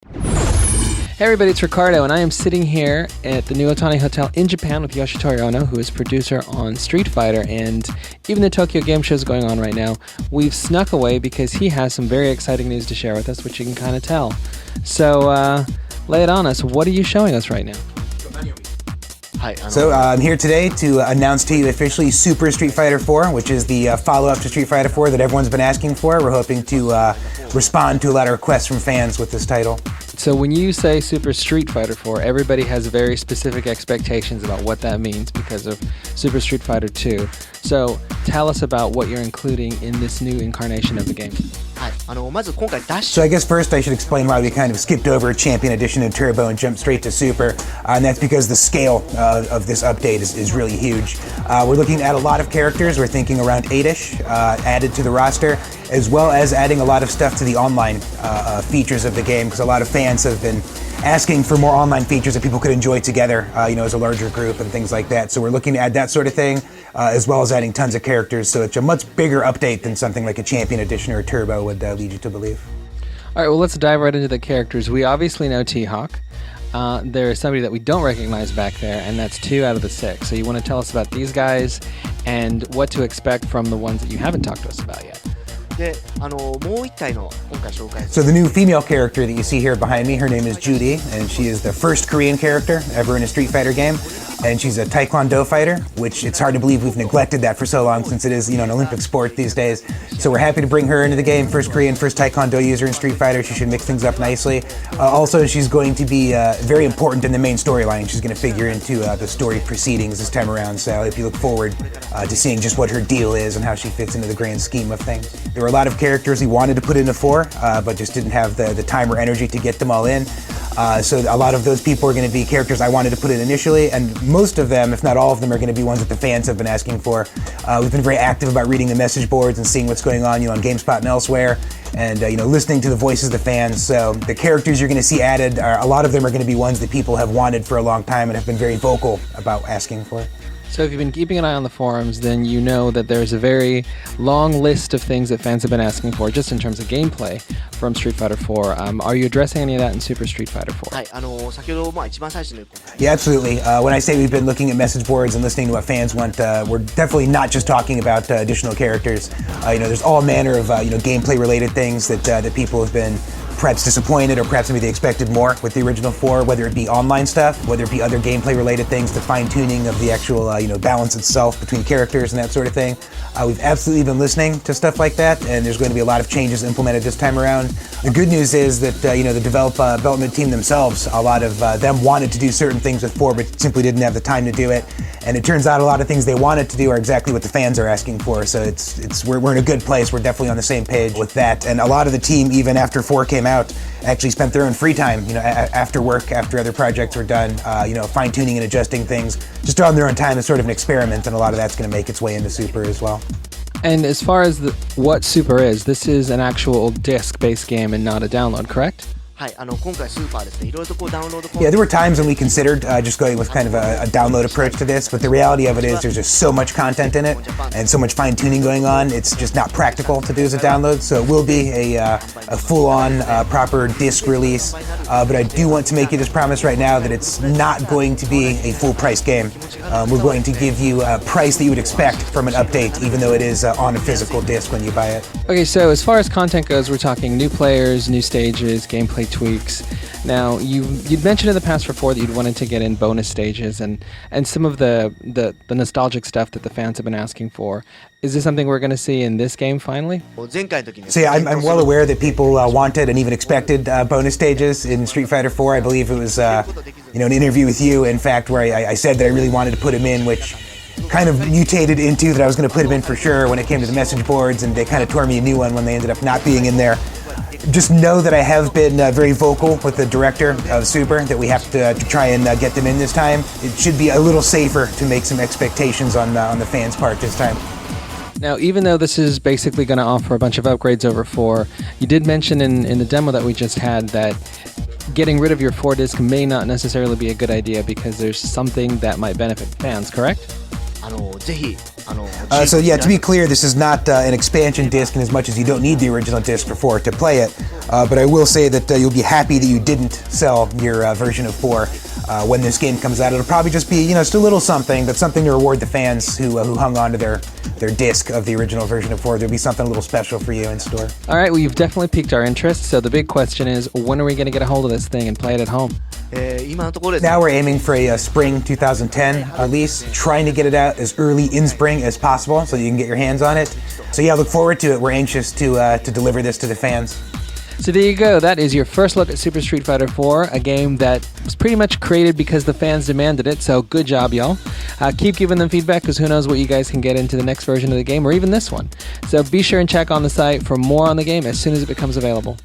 Hey everybody, it's Ricardo, and I am sitting here at the new Otani Hotel in Japan with Yoshitori Ono, who is producer on Street Fighter, and even the Tokyo Game Show is going on right now. We've snuck away because he has some very exciting news to share with us, which you can kind of tell. So, lay it on us. What are you showing us right now? So I'm here today to announce to you officially Super Street Fighter 4, which is the follow-up to Street Fighter 4 that everyone's been asking for. We're hoping to respond to a lot of requests from fans with this title. So when you say Super Street Fighter 4, everybody has very specific expectations about what that means because of Super Street Fighter 2. So tell us about what you're including in this new incarnation of the game. So I guess first I should explain why we kind of skipped over Champion Edition and Turbo and jumped straight to Super, and that's because the scale of this update is really huge. We're looking at a lot of characters. We're thinking around 8-ish added to the roster, as well as adding a lot of stuff to the online features of the game, because a lot of fans have been asking for more online features that people could enjoy together, as a larger group and things like that. So we're looking to add that sort of thing, as well as adding tons of characters. So it's a much bigger update than something like a Champion Edition or a Turbo would lead you to believe. All right, well, let's dive right into the characters. We obviously know T-Hawk. There is somebody that we don't recognize back there, and that's 2 out of the 6. So you want to tell us about these guys and what to expect from the ones that you haven't talked to us about yet. So the new female character that you see here behind me, her name is Judy, and she is the first Korean character ever in a Street Fighter game. And she's a Taekwondo fighter, which it's hard to believe we've neglected that for so long since it is, an Olympic sport these days. So we're happy to bring her into the game. First Korean, first Taekwondo user in Street Fighter. She should mix things up nicely. Also, she's going to be very important in the main storyline. She's going to figure into the story proceedings this time around. So if you look forward to seeing just what her deal is and how she fits into the grand scheme of things. There were a lot of characters we wanted to put into 4, but just didn't have the time or energy to get them all in. So a lot of those people are going to be characters I wanted to put in initially, and most of them, if not all of them, are going to be ones that the fans have been asking for. We've been very active about reading the message boards and seeing what's going on, on GameSpot and elsewhere, and listening to the voices of the fans. So the characters you're going to see added, a lot of them are going to be ones that people have wanted for a long time and have been very vocal about asking for. So if you've been keeping an eye on the forums, then you know that there's a very long list of things that fans have been asking for, just in terms of gameplay from Street Fighter 4. Are you addressing any of that in Super Street Fighter 4? Yeah, absolutely. When I say we've been looking at message boards and listening to what fans want, we're definitely not just talking about additional characters. There's all manner of gameplay-related things that people have been perhaps disappointed, or perhaps maybe they expected more with the original 4, whether it be online stuff, whether it be other gameplay related things, the fine-tuning of the actual balance itself between characters and that sort of thing. We've absolutely been listening to stuff like that, and there's going to be a lot of changes implemented this time around. The good news is that the development team themselves, a lot of them wanted to do certain things with 4, but simply didn't have the time to do it. And it turns out a lot of things they wanted to do are exactly what the fans are asking for. So we're in a good place. We're definitely on the same page with that. And a lot of the team, even after 4 came out, actually spent their own free time, after work, after other projects were done, fine-tuning and adjusting things, just on their own time as sort of an experiment, and a lot of that's going to make its way into Super as well. And as far as what Super is, this is an actual disc-based game and not a download, correct? Yeah, there were times when we considered just going with kind of a download approach to this, but the reality of it is there's just so much content in it and so much fine-tuning going on, it's just not practical to do as a download, so it will be a full-on proper disc release, but I do want to make you this promise right now that it's not going to be a full-price game. We're going to give you a price that you would expect from an update, even though it is on a physical disc when you buy it. Okay, so as far as content goes, we're talking new players, new stages, gameplay tweaks. Now, you'd mentioned in the past before that you'd wanted to get in bonus stages and some of the nostalgic stuff that the fans have been asking for. Is this something we're going to see in this game finally? So yeah, I'm well aware that people wanted and even expected bonus stages in Street Fighter 4. I believe it was an interview with you, in fact, where I said that I really wanted to put him in, which kind of mutated into that I was going to put him in for sure when it came to the message boards, and they kind of tore me a new one when they ended up not being in there. Just know that I have been very vocal with the director of Super that we have to try and get them in this time. It should be a little safer to make some expectations on the fans' part this time. Now, even though this is basically going to offer a bunch of upgrades over 4, you did mention in the demo that we just had that getting rid of your 4-disc may not necessarily be a good idea because there's something that might benefit fans, correct? So yeah, to be clear, this is not an expansion disc in as much as you don't need the original disc for 4 to play it. But I will say that you'll be happy that you didn't sell your version of 4 when this game comes out. It'll probably just be, just a little something, but something to reward the fans who hung on to their disc of the original version of 4. There'll be something a little special for you in store. All right, well, you've definitely piqued our interest. So the big question is, when are we going to get a hold of this thing and play it at home? Now we're aiming for a spring 2010 release, trying to get it out as early in spring as possible so you can get your hands on it. So yeah, look forward to it. We're anxious to deliver this to the fans. So there you go. That is your first look at Super Street Fighter 4, a game that was pretty much created because the fans demanded it. So good job, y'all. Keep giving them feedback, because who knows what you guys can get into the next version of the game, or even this one. So be sure and check on the site for more on the game as soon as it becomes available.